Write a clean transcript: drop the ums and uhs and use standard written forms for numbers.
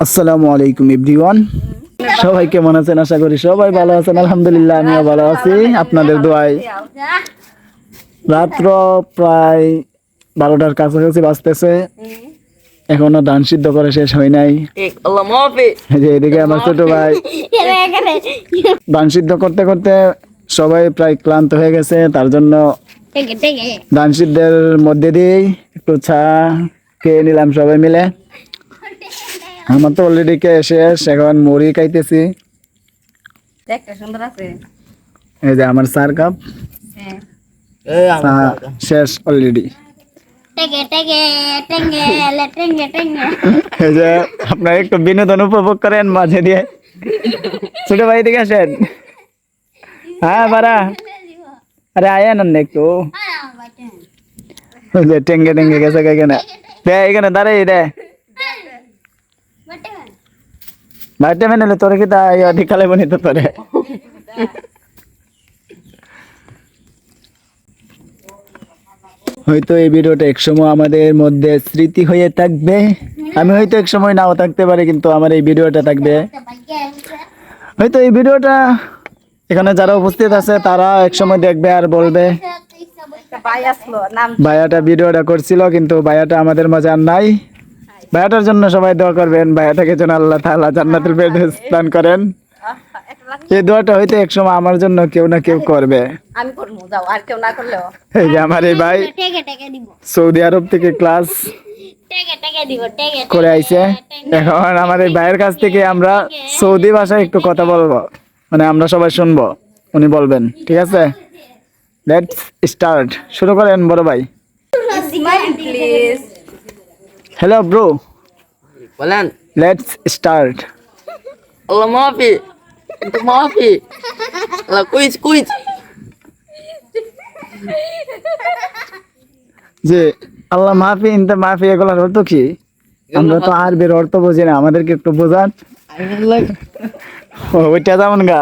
আসসালামু আলাইকুম এভরিওয়ান, সবাই কেমন আছেন? আশা করি সবাই ভালো আছেন। আলহামদুলিল্লাহ, আমিও ভালো আছি আপনাদের দোয়ায়। রাত্র প্রায় 12টার কাছাকাছি বাজতেছে, এখনো ধান সিদ্ধ করে শেষ হয় নাই। যে এদিকে আমার ছোট ভাই ধান সিদ্ধ করতে করতে সবাই প্রায় ক্লান্ত হয়ে গেছে, তার জন্য ধান সিদ্ধের মধ্যে দিয়েই একটু চা খেয়ে নিলাম সবাই মিলে। আমার তো অলরেডি কে শেষ, এখন মুড়ি খাইতেছি। এই যে আমার চার কাপ শেষ অলরেডি। এই যে আপনারা একটু বিনোদন উপভোগ করেন মাঝে দিয়ে। ছোট ভাই দিকে আসেন। হ্যাঁ বারা, আরে আয়া না একটু। ওই যে টেঙ্গে টেঙ্গে গেছে এখানে, এখানে দাঁড়াই রে বাইটে মেনে তোরে কি তাই অধিক কালে বনি তো তোরে। হয়তো এই ভিডিওটা একসময় আমাদের মধ্যে স্মৃতি হয়ে থাকবে। আমি হয়তো একসময় নাও থাকতে পারি, কিন্তু আমার এই ভিডিওটা থাকবে। হয়তো এই ভিডিওটা এখানে যারা উপস্থিত আছে তারা একসময় দেখবে আর বলবে ভাইয়াটা ভিডিওটা করছিল, কিন্তু ভাইয়াটা আমাদের মাঝে আর নাই। ভাইয়াটার জন্য সবাই দোয়া করবেন, ভাইয়াটাকে যেন আল্লাহ তাআলা জান্নাতুল ফেরদৌস দান করেন। এই দোয়াটা হয়তো একসময় আমার জন্য কেউ না কেউ করবে। এই যে আমার এই ভাই সৌদি আরব থেকে ক্লাস করে আইছে। এখন আমার এই ভাইয়ের কাছ থেকে আমরা সৌদি ভাষায় একটু কথা বলবো, মানে আমরা সবাই শুনবো, উনি বলবেন। ঠিক আছে, লেটস স্টার্ট। শুরু করেন বড় ভাই। হ্যালো ব্রো, বলেন। Let's start. আল্লাহ মাফি, কিন্তু মাফি। আল্লাহ কুইজ কুইজ। যে আল্লাহ মাফি ইনতে মাফি এগুলোর অর্থ কি? আমরা তো আরবির অর্থ বুঝি না, আমাদেরকে একটু বোঝান। ওইটা যেমন গা